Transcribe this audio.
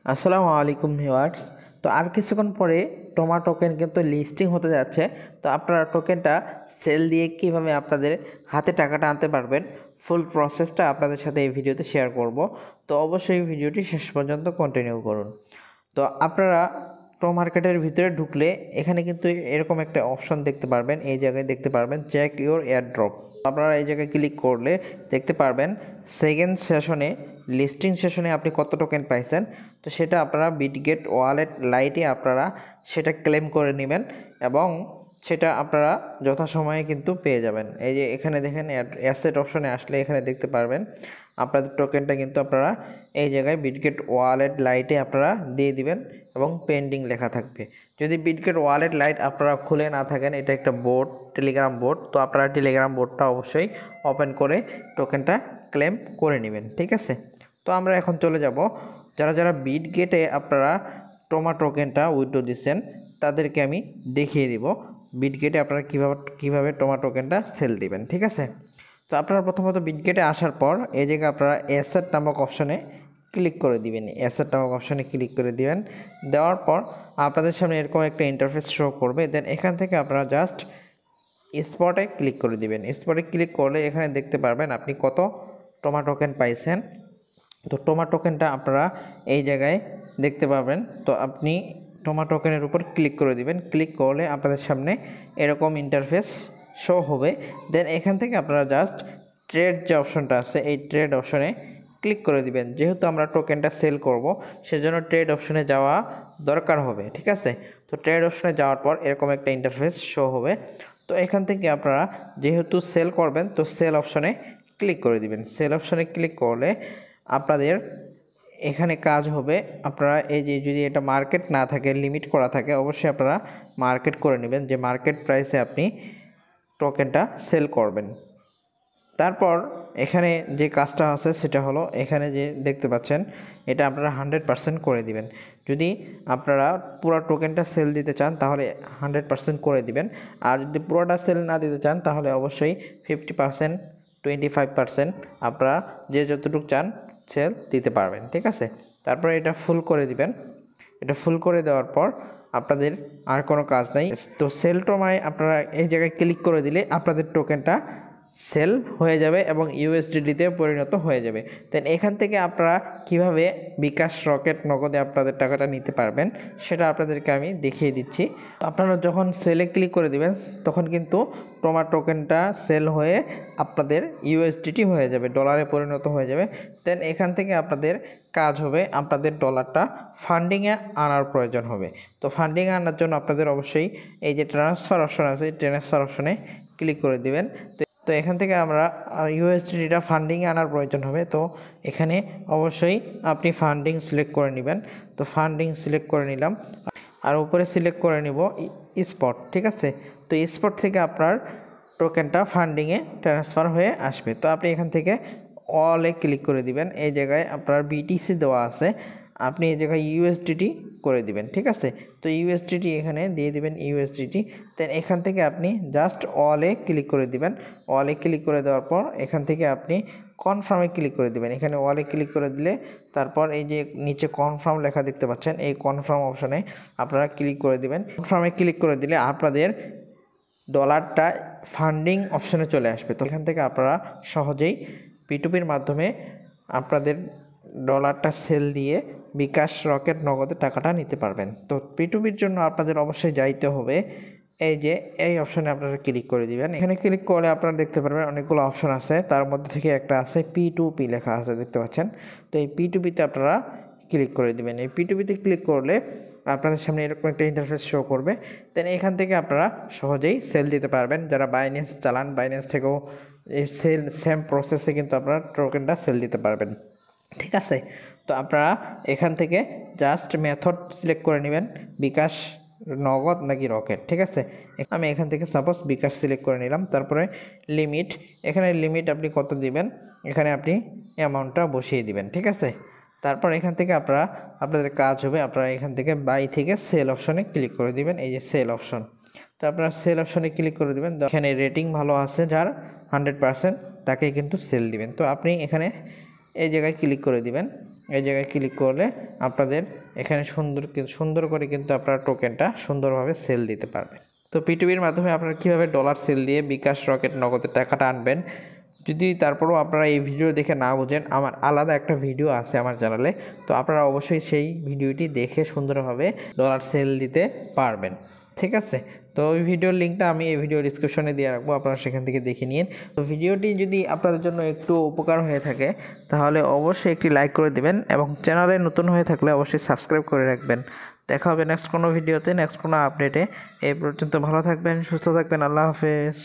আসসালামু আলাইকুম ভিউয়ার্স। তো আর কিছুক্ষণ পরে টোমা টোকেন কিন্তু লিস্টিং হতে যাচ্ছে। তো আপনারা টোকেনটা সেল দিয়ে কিভাবে আপনাদের হাতে টাকাটা আনতে পারবেন, ফুল প্রসেসটা আপনাদের সাথে এই ভিডিওতে শেয়ার করব। তো অবশ্যই ভিডিওটি শেষ পর্যন্ত কন্টিনিউ করুন। তো আপনারা মার্কেটের ভিতরে ঢুকলে এখানে কিন্তু এরকম একটা অপশন দেখতে পারবেন। এই জায়গায় দেখতে পারবেন চেক ইউর এয়ারড্রপ। আপনারা এই জায়গায় ক্লিক করলে দেখতে পারবেন সেকেন্ড সেশনে, লিস্টিং সেশনে আপনি কত টোকেন পাইছেন। তো সেটা আপনারা বিটগেট ওয়ালেট লাইটে আপনারা সেটা ক্লেম করে নেবেন এবং সেটা আপনারা যথাসময়ে কিন্তু পেয়ে যাবেন। এই যে এখানে দেখেন অ্যাসেট অপশনে আসলে এখানে দেখতে পারবেন আপনাদের টোকেনটা কিন্তু আপনারা এই জায়গায় বিটগেট ওয়ালেট লাইটে আপনারা দিয়ে দিবেন এবং পেন্ডিং লেখা থাকবে। যদি বিটগেট ওয়ালেট লাইট আপনারা খুলে না থাকেন, এটা একটা বোর্ড, টেলিগ্রাম বোর্ড, তো আপনারা টেলিগ্রাম বোর্ডটা অবশ্যই ওপেন করে টোকেনটা ক্লেম করে নেবেন। ঠিক আছে, তো আমরা এখন চলে যাব যারা যারা বিটগেটে আপনারা টোমা টোকেনটা উইথড্র দিচ্ছেন তাদেরকে আমি দেখিয়ে দিব বিটগেটে আপনারা কীভাবে টোমা টোকেনটা সেল দিবেন। ঠিক আছে, তো আপনারা প্রথমত বিটগেটে আসার পর এই জায়গায় আপনারা অ্যাসেট নামক অপশনে ক্লিক করে দিবেন। অ্যাসেট নামক অপশনে ক্লিক করে দিবেন। দেওয়ার পর আপনাদের সামনে এরকম একটা ইন্টারফেস শো করবে। দেন এখান থেকে আপনারা জাস্ট স্পটে ক্লিক করে দিবেন। স্পটে ক্লিক করলে এখানে দেখতে পারবেন আপনি কত টোমা টোকেন পাইছেন। তো টোমা টোকেনটা আপনারা এই জায়গায় দেখতে পাবেন। তো আপনি টোমা টোকেনের উপর ক্লিক করে দিবেন। ক্লিক করলে আপনাদের সামনে এরকম ইন্টারফেস শো হবে। দেন এখান থেকে আপনারা জাস্ট ট্রেড যে অপশনটা আছে এই ট্রেড অপশনে ক্লিক করে দিবেন। যেহেতু আমরা টোকেনটা সেল করব সেজন্য ট্রেড অপশনে যাওয়া দরকার হবে। ঠিক আছে, তো ট্রেড অপশনে যাওয়ার পর এরকম একটা ইন্টারফেস শো হবে। তো এখান থেকে আপনারা যেহেতু সেল করবেন তো সেল অপশনে ক্লিক করে দিবেন। সেল অপশনে ক্লিক করলে আপনাদের এখানে কাজ হবে, আপনারা এই যে যদি এটা মার্কেট না থাকে, লিমিট করা থাকে, অবশ্যই আপনারা মার্কেট করে নেবেন যে মার্কেট প্রাইসে আপনি টোকেনটা সেল করবেন। তারপর এখানে যে কাজটা আছে সেটা হলো এখানে যে দেখতে পাচ্ছেন এটা আপনারা 100% করে দিবেন। যদি আপনারা পুরো টোকেনটা সেল দিতে চান তাহলে 100% করে দিবেন। আর যদি পুরোটা সেল না দিতে চান তাহলে অবশ্যই 50%, 25% আপনারা যে যতটুকু চান সেল দিতে পারবেন। ঠিক আছে, তারপরে এটা ফুল করে দিবেন। এটা ফুল করে দেওয়ার পর আপনাদের আর কোনো কাজ নাই। তো সেল টোমায় আপনারা এই জায়গায় ক্লিক করে দিলে আপনাদের টোকেনটা সেল হয়ে যাবে এবং ইউএসডিটিতে পরিণত হয়ে যাবে। দেন এখান থেকে আপনারা কিভাবে বিকাশ, রকেট, নগদে আপনাদের টাকাটা নিতে পারবেন সেটা আপনাদেরকে আমি দেখিয়ে দিচ্ছি। আপনারা যখন সেলে ক্লিক করে দিবেন তখন কিন্তু টোমা টোকেনটা সেল হয়ে আপনাদের ইউএসডিটি হয়ে যাবে, ডলারে পরিণত হয়ে যাবে। দেন এখান থেকে আপনাদের কাজ হবে আপনাদের ডলারটা ফান্ডিংয়ে আনার প্রয়োজন হবে। তো ফান্ডিংয়ে আনার জন্য আপনাদের অবশ্যই এই যে ট্রান্সফার অপশন আছে ট্রান্সফার অপশনে ক্লিক করে দিবেন। তো এখান থেকে আমরা ইউএসডিটা ফান্ডিংয়ে আনার প্রয়োজন হবে। তো এখানে অবশ্যই আপনি ফান্ডিং সিলেক্ট করে নেবেন। তো ফান্ডিং সিলেক্ট করে নিলাম আর উপরে সিলেক্ট করে নিব স্পট। ঠিক আছে, তো স্পট থেকে আপনার টোকেনটা ফান্ডিংয়ে ট্রান্সফার হয়ে আসবে। তো আপনি এখান থেকে অলে ক্লিক করে দিবেন। এই জায়গায় আপনার বিটিসি দেওয়া আছে, আপনি এই জায়গায় ইউএসডিটি করে দিবেন। ঠিক আছে, তো ইউএসডিটি এখানে দিয়ে দিবেন ইউএসডিটি। দেন এখান থেকে আপনি জাস্ট অলে ক্লিক করে দিবেন। অলে ক্লিক করে দেওয়ার পর এখান থেকে আপনি কনফার্মে ক্লিক করে দিবেন। এখানে অলে ক্লিক করে দিলে তারপর এই যে নিচে কনফার্ম লেখা দেখতে পাচ্ছেন এই কনফার্ম অপশনে আপনারা ক্লিক করে দিবেন। কনফার্মে ক্লিক করে দিলে আপনাদের ডলারটা ফান্ডিং অপশনে চলে আসবে। তো এখান থেকে আপনারা সহজেই পিটুপির মাধ্যমে আপনাদের ডলারটা সেল দিয়ে বিকাশ, রকেট, নগদে টাকাটা নিতে পারবেন। তো পিটুপির জন্য আপনাদের অবশ্যই যাইতে হবে এই যে এই অপশনে আপনারা ক্লিক করে দিবেন। এখানে ক্লিক করলে আপনারা দেখতে পারবেন অনেকগুলো অপশন আছে, তার মধ্যে থেকে একটা আছে P2P লেখা আছে দেখতে পাচ্ছেন। তো এই P2Pতে আপনারা ক্লিক করে দিবেন। এই P2Pতে ক্লিক করলে আপনাদের সামনে এরকম একটা ইন্টারফেস শো করবে। দেন এখান থেকে আপনারা সহজেই সেল দিতে পারবেন। যারা বাইন্যান্স চালান বাইন্যান্স থেকেও এই সেম প্রসেসে কিন্তু আপনারা টোকেনটা সেল দিতে পারবেন। ঠিক আছে, তো আপনারা এখান থেকে জাস্ট মেথড সিলেক্ট করে নেবেন, বিকাশ, নগদ নাকি রকেট। ঠিক আছে, আমি এখান থেকে সাপোজ বিকাশ সিলেক্ট করে নিলাম। তারপরে লিমিট, এখানে লিমিট আপনি কত দিবেন এখানে আপনি অ্যামাউন্টটা বসিয়ে দিবেন। ঠিক আছে, তারপর এখান থেকে আপনাদের কাজ হবে আপনারা এখান থেকে বাই থেকে সেল অপশনে ক্লিক করে দিবেন। এই যে সেল অপশন, তো আপনারা সেল অপশনে ক্লিক করে দিবেন। এখানে রেটিং ভালো আছে যার 100% তাকে কিন্তু সেল দিবেন। তো আপনি এখানে এই জায়গায় ক্লিক করে দিবেন। এই জায়গায় ক্লিক করলে আপনাদের এখানে সুন্দর করে কিন্তু আপনারা টোকেনটা সুন্দরভাবে সেল দিতে পারবেন। তো P2Pর মাধ্যমে আপনারা কীভাবে ডলার সেল দিয়ে বিকাশ, রকেট, নগদের টাকাটা আনবেন, যদি তারপরেও আপনারা এই ভিডিও দেখে না বোঝেন, আমার আলাদা একটা ভিডিও আছে আমার চ্যানেলে, তো আপনারা অবশ্যই সেই ভিডিওটি দেখে সুন্দরভাবে ডলার সেল দিতে পারবেন। ঠিক আছে, তো ওই ভিডিওর লিঙ্কটা আমি এই ভিডিও ডিসক্রিপশনে দিয়ে রাখবো, আপনারা সেখান থেকে দেখে নিন। তো ভিডিওটি যদি আপনাদের জন্য একটু উপকার হয়ে থাকে তাহলে অবশ্যই একটি লাইক করে দিবেন এবং চ্যানেলে নতুন হয়ে থাকলে অবশ্যই সাবস্ক্রাইব করে রাখবেন। দেখা হবে নেক্সট কোনো ভিডিওতে, নেক্সট কোনো আপডেটে। এই পর্যন্ত ভালো থাকবেন, সুস্থ থাকবেন, আল্লাহ হাফেজ।